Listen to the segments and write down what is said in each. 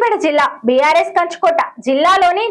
సిద్దిపేట జిల్లా బీఆర్ఎస్ కంచుకోట. జిల్లాలోని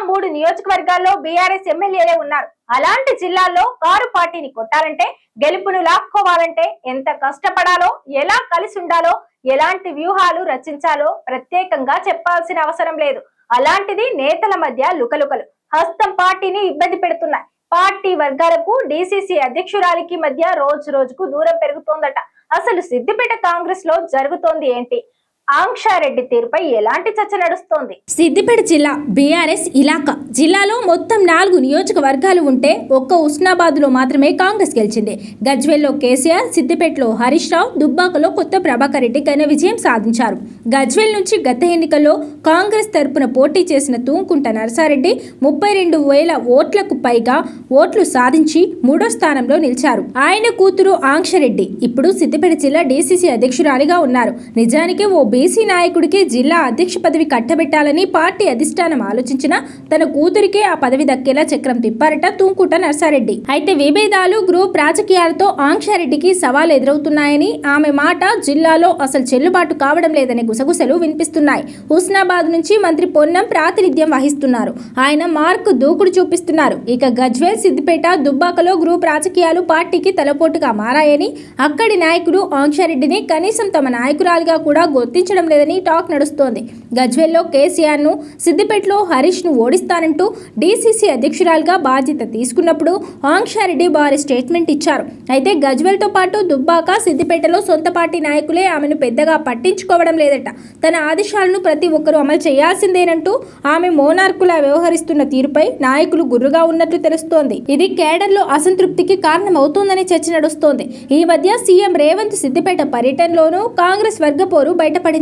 3 నియోజకవర్గాల్లో బీఆర్ఎస్ ఎమ్మెల్యేలే ఉన్నారు. అలాంటి జిల్లాల్లో కారు పార్టీని కొట్టాలంటే, గెలుపును లాక్కోవాలంటే ఎంత కష్టపడాలో, ఎలా కలిసి ఉండాలో, ఎలాంటి వ్యూహాలు రచించాలో ప్రత్యేకంగా చెప్పాల్సిన అవసరం లేదు. అలాంటిది నేతల మధ్య లుకలుకలు హస్తం పార్టీని ఇబ్బంది పెడుతున్నాయి. పార్టీ వర్గాలకు డీసీసీ అధ్యక్షురాలికి మధ్య రోజు రోజుకు దూరం పెరుగుతోందట. అసలు సిద్దిపేట కాంగ్రెస్ లో జరుగుతోంది ఏంటి? ఆంక్షారెడ్డి తీరుపై ఎలాంటి చర్చ నడుస్తోంది? సిద్దిపేట జిల్లా బీఆర్ఎస్ ఇలాకా. జిల్లాలో మొత్తం 4 నియోజకవర్గాలు ఉంటే ఒక్క ఉస్నాబాద్ లో మాత్రమే కాంగ్రెస్ గెలిచింది. గజ్వేల్లో కేసీఆర్, సిద్దిపేటలో హరీష్ రావు, దుబ్బాకలో కొత్త ప్రభాకర్ రెడ్డి ఘన విజయం సాధించారు. గజ్వేల్ నుంచి గత ఎన్నికల్లో కాంగ్రెస్ తరపున పోటీ చేసిన తూంకుంట నరసారెడ్డి 32,000 ఓట్లకు పైగా ఓట్లు సాధించి 3వ స్థానంలో నిలిచారు. ఆయన కూతురు ఆంక్షరెడ్డి ఇప్పుడు సిద్దిపేట జిల్లా డీసీసీ అధ్యక్షురాలిగా ఉన్నారు. నిజానికి ఓ బీసీ నాయకుడికి జిల్లా అధ్యక్ష పదవి కట్టబెట్టాలని పార్టీ అధిష్టానం ఆలోచించినా తన కూతురికే ఆ పదవి దక్కేలా చక్రం తిప్పారట తూంకుంట నరసారెడ్డి. అయితే విభేదాలు, గ్రూప్ రాజకీయాలతో ఆంక్షారెడ్డికి సవాల్ ఎదురవుతున్నాయని, ఆమె మాట జిల్లాలో అసలు చెల్లుబాటు కావడం లేదనే గుసగుసలు వినిపిస్తున్నాయి. హుస్నాబాద్ నుంచి మంత్రి పొన్నం ప్రాతినిధ్యం వహిస్తున్నారు. ఆయన మార్క్ దూకుడు చూపిస్తున్నారు. ఇక గజ్వేల్, సిద్దిపేట, దుబ్బాకలో గ్రూప్ రాజకీయాలు పార్టీకి తలపోటుగా మారాయని, అక్కడి నాయకులు ఆంక్షారెడ్డిని కనీసం తమ నాయకురాలిగా కూడా గుర్తించడం లేదని టాక్ నడుస్తోంది. గజ్వేల్లో కేసీఆర్ ను, సిద్దిపేటలో హరీష్ ను ఓడిస్తానంటూ డీసీసీ అధ్యక్షురాలుగా బాధ్యత తీసుకున్నప్పుడు ఆంక్షారెడ్డి భారీ స్టేట్మెంట్ ఇచ్చారు. అయితే గజ్వేల్ తో పాటు దుబ్బాక, సిద్దిపేటలో సొంత పార్టీ నాయకులే ఆమెను పెద్దగా పట్టించుకోవడం లేదట. తన ఆదేశాలను ప్రతి ఒక్కరూ అమలు చేయాల్సిందేనంటూ ఆమె మోనార్కులా వ్యవహరిస్తున్న తీరుపై నాయకులు గుర్రుగా ఉన్నట్లు తెలుస్తోంది. ఇది కేడర్లో అసంతృప్తికి కారణమవుతోందని చర్చ నడుస్తోంది. ఈ మధ్య సీఎం రేవంత్ సిద్దిపేట పర్యటనలోనూ కాంగ్రెస్ వర్గపోరు బయటపడింది.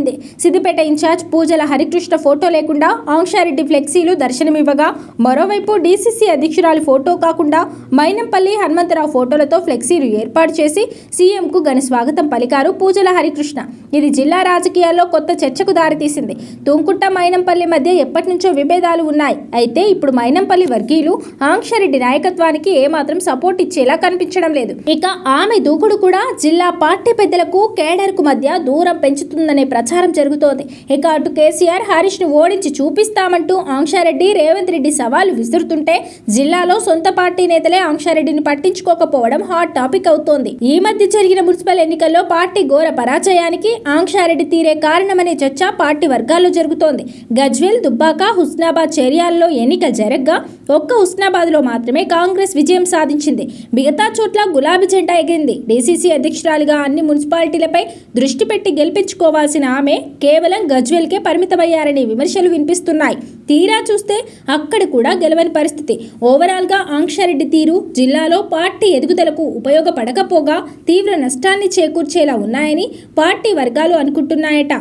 సిద్దిపేట ఇన్ఛార్జ్ పూజల హరికృష్ణ ఫోటో లేకుండా ఆంక్షారెడ్డి ఫ్లెక్సీలు దర్శనమివ్వగా, మరోవైపు డీసీసీ అధ్యక్షురాలి ఫోటో కాకుండా మైనంపల్లి హనుమంతరావు ఫోటోలతో ఫ్లెక్సీలు ఏర్పాటు చేసి సీఎంకు ఘన స్వాగతం పలికారు పూజల హరికృష్ణ. ఇది జిల్లా రాజకీయాల్లో కొత్త చర్చకు దారితీసింది. తుంకుంట, మైనంపల్లి మధ్య ఎప్పటి నుంచో విభేదాలు ఉన్నాయి. అయితే ఇప్పుడు మైనంపల్లి వర్గీయులు ఆంక్షారెడ్డి నాయకత్వానికి ఏమాత్రం సపోర్ట్ ఇచ్చేలా కనిపించడం లేదు. ఇక ఆమె దూకుడు కూడా జిల్లా పార్టీ పెద్దలకు, కేడర్ కు మధ్య దూరం పెంచుతుందనే ప్రచారం జరుగుతోంది. ఇక అటు కేసీఆర్, హరీష్ ను ఓడించి చూపిస్తామంటూ ఆంక్షారెడ్డి, రేవంత్ రెడ్డి సవాలు విసురుతుంటే, జిల్లాలో సొంత పార్టీ నేతలే ఆంక్షారెడ్డిని పట్టించుకోకపోవడం హాట్ టాపిక్ అవుతోంది. ఈ మధ్య జరిగిన మున్సిపల్ ఎన్నికల్లో పార్టీ ఘోర పరాజయానికి ఆంక్షారెడ్డి తీరే కారణమనే చర్చ పార్టీ వర్గాల్లో జరుగుతోంది. గజ్వేల్, దుబ్బాక, హుస్నాబాద్ చేరియాల్లో ఎన్నికలు జరగ్గా ఒక్క హుస్నాబాద్ లో మాత్రమే కాంగ్రెస్ విజయం సాధించింది. మిగతా చోట్ల గులాబీ జెండా ఎగిరింది. డీసీసీ అధ్యక్షురాలిగా అన్ని మున్సిపాలిటీలపై దృష్టి పెట్టి గెలిపించుకోవాల్సిన ఆమె కేవలం గజ్వేల్కే పరిమితమయ్యారనే విమర్శలు వినిపిస్తున్నాయి. తీరా చూస్తే అక్కడ కూడా గెలవని పరిస్థితి. ఓవరాల్ గా ఆంక్షారెడ్డి తీరు జిల్లాలో పార్టీ ఎదుగుదలకు ఉపయోగపడకపోగా తీవ్ర నష్టాన్ని చేకూర్చేలా ఉన్నాయని పార్టీ వర్గాలు అనుకుంటున్నాయట.